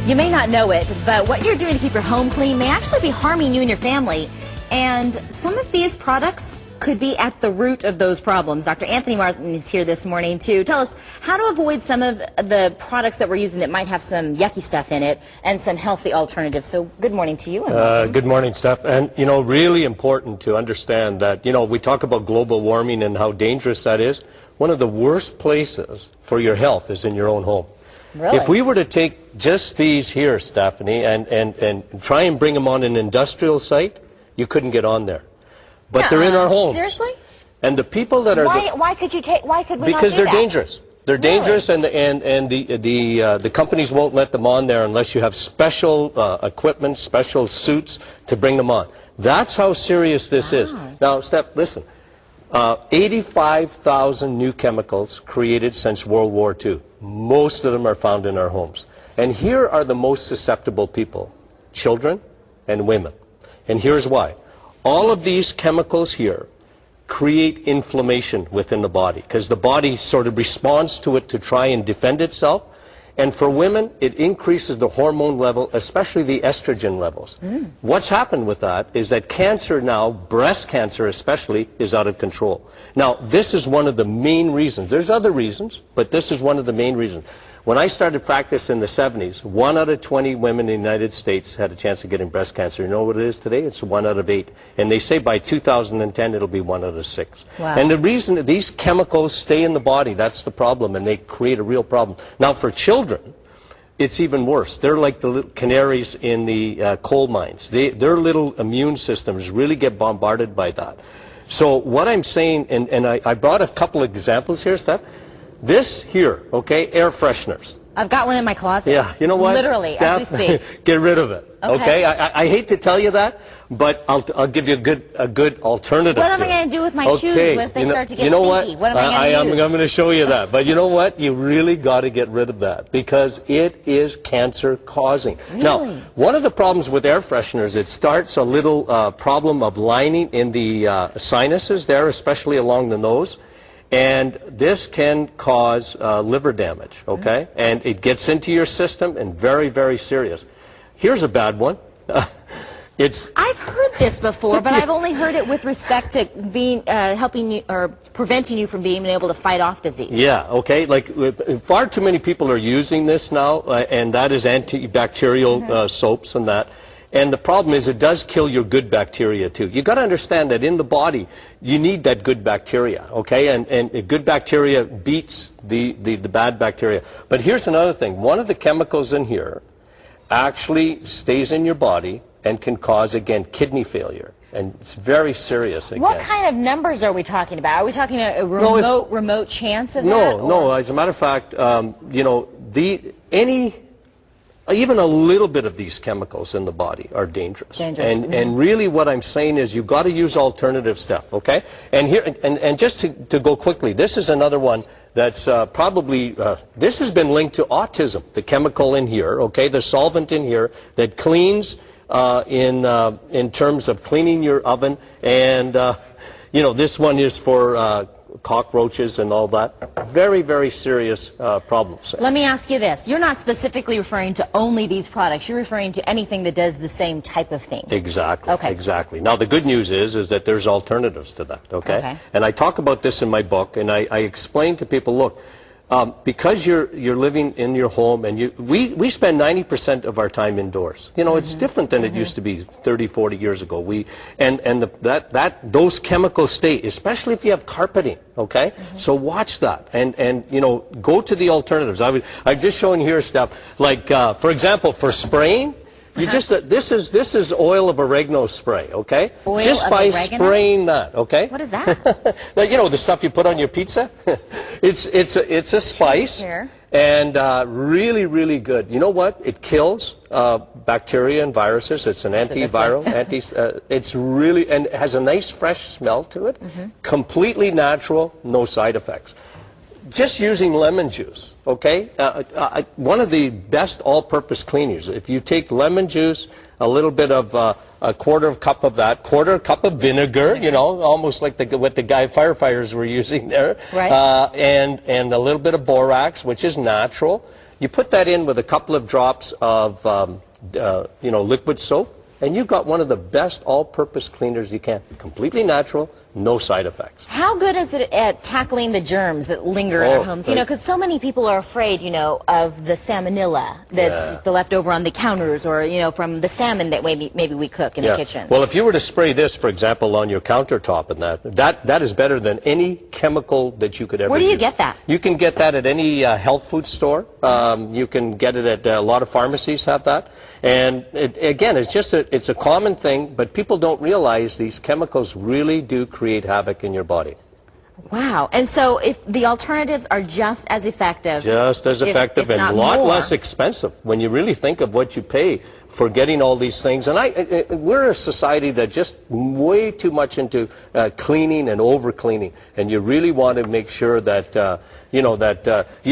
You may not know it, but what you're doing to keep your home clean may actually be harming you and your family. And some of these products could be at the root of those problems. Dr. Anthony Martin is here this morning to tell us how to avoid some of the products that we're using that might have some yucky stuff in it and some healthy alternatives. So good morning to you. Good morning, Steph. And, you know, really important to understand that, you know, we talk about global warming and how dangerous that is. One of the worst places for your health is in your own home. Really? If we were to take just these here, Stephanie, and try and bring them on an industrial site, you couldn't get on there. But they're in our homes. Seriously? And the people that are why could we not do because they're that? dangerous. They're dangerous, and the companies won't let them on there unless you have special equipment, special suits to bring them on. That's how serious this is. Now, Steph, listen. 85,000 new chemicals created since World War II. Most of them are found in our homes. And here are the most susceptible people: children and women. And here's why. All of these chemicals here create inflammation within the body because the body sort of responds to it to try and defend itself. And for women, it increases the hormone level, especially the estrogen levels. What's happened with that is that cancer now, breast cancer especially, is out of control. Now, this is one of the main reasons. There's other reasons, but this is one of the main reasons. When I started practice in the 70s, 1 out of 20 women in the United States had a chance of getting breast cancer. You know what it is today? It's 1 out of 8. And they say by 2010 it'll be 1 out of 6. Wow. And the reason that these chemicals stay in the body, that's the problem, and they create a real problem. Now for children, it's even worse. They're like the little canaries in the coal mines. Their little immune systems really get bombarded by that. So what I'm saying, and I brought a couple of examples here, Steph. This here, okay, air fresheners. I've got one in my closet. Yeah, you know what? Literally, Steph, as we speak. get rid of it. Okay. I hate to tell you that, but I'll give you a good alternative. What am I going to do with my shoes? What if they start to get stinky? What am I going to use? I'm going to show you that. But you know what? You really got to get rid of that because it is cancer causing. Really? Now, one of the problems with air fresheners, it starts a little problem of lining in the sinuses there, especially along the nose. And this can cause liver damage, okay? And it gets into your system and very, very serious. Here's a bad one. I've heard this before, but I've only heard it with respect to being helping you or preventing you from being able to fight off disease. Yeah, okay. Like far too many people are using this now, and that is antibacterial soaps and that. And the problem is it does kill your good bacteria too. You got to understand that in the body you need that good bacteria, okay? And good bacteria beats the bad bacteria. But here's another thing. One of the chemicals in here actually stays in your body and can cause, again, kidney failure. And it's very serious again. What kind of numbers are we talking about? Are we talking a remote chance of that? No. As a matter of fact, you know, even a little bit of these chemicals in the body are dangerous. And really what I'm saying is you've got to use alternative stuff, okay? And here, and just to go quickly, this is another one that's probably, this has been linked to autism, the chemical in here, okay, the solvent in here that cleans in terms of cleaning your oven. And, you know, this one is for cockroaches and all that. Very, very serious problems. Let me ask you this. You're not specifically referring to only these products. You're referring to anything that does the same type of thing. Exactly. Okay. Exactly. Now, the good news is that there's alternatives to that, okay? And I talk about this in my book, and I explain to people, look, because you're living in your home, and we spend 90% of our time indoors. You know, it's different than it used to be 30, 40 years ago. Those chemicals stay, especially if you have carpeting. Okay, so watch that, and you know, go to the alternatives. I've just shown here stuff like, for example, for spraying. You just this is oil of oregano spray, okay? Oil just by spraying that, okay? What is that? Like, you know, the stuff you put on your pizza. it's a spice, and really, really good. You know what? It kills bacteria and viruses. It's an antiviral. It's really, and it has a nice fresh smell to it. Completely natural, no side effects. Just using lemon juice, okay? One of the best all-purpose cleaners. If you take lemon juice, a little bit of a quarter cup of that, quarter cup of vinegar, you know, almost like what the firefighters were using there, and a little bit of borax, which is natural. You put that in with a couple of drops of liquid soap, and you've got one of the best all-purpose cleaners you can. Completely natural, no side effects. How good is it at tackling the germs that linger in our homes? You know, because so many people are afraid, you know, of the salmonella that's the leftover on the counters, or, you know, from the salmon that maybe we cook in the kitchen. Well, if you were to spray this, for example, on your countertop and that is better than any chemical that you could ever use. Where do you get that? You can get that at any health food store. You can get it at a lot of pharmacies have that. And again, it's a common thing, but people don't realize these chemicals really do create havoc in your body. Wow. And so if the alternatives are just as effective. Just as effective and a lot less expensive when you really think of what you pay for getting all these things. And we're a society that just way too much into cleaning and over-cleaning. And you really want to make sure that, you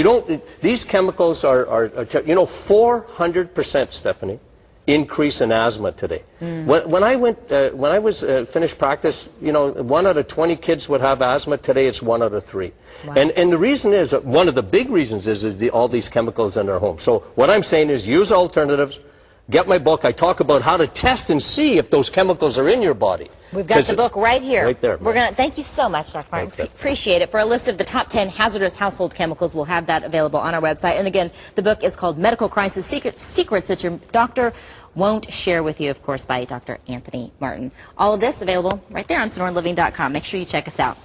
don't, these chemicals are 400%, Stephanie, increase in asthma today. When I was finished practice, 1 out of 20 kids would have asthma. Today it's 1 out of 3. Wow. And the reason is, one of the big reasons is all these chemicals in our home. So what I'm saying is use alternatives. Get my book. I talk about how to test and see if those chemicals are in your body. We've got the book right here. Right there. We're gonna thank you so much, Dr. Martin. Thanks, appreciate it. For a list of the top 10 hazardous household chemicals, we'll have that available on our website. And again, the book is called Medical Crisis Secrets That Your Doctor Won't Share With You, of course, by Dr. Anthony Martin. All of this available right there on SonoranLiving.com. Make sure you check us out.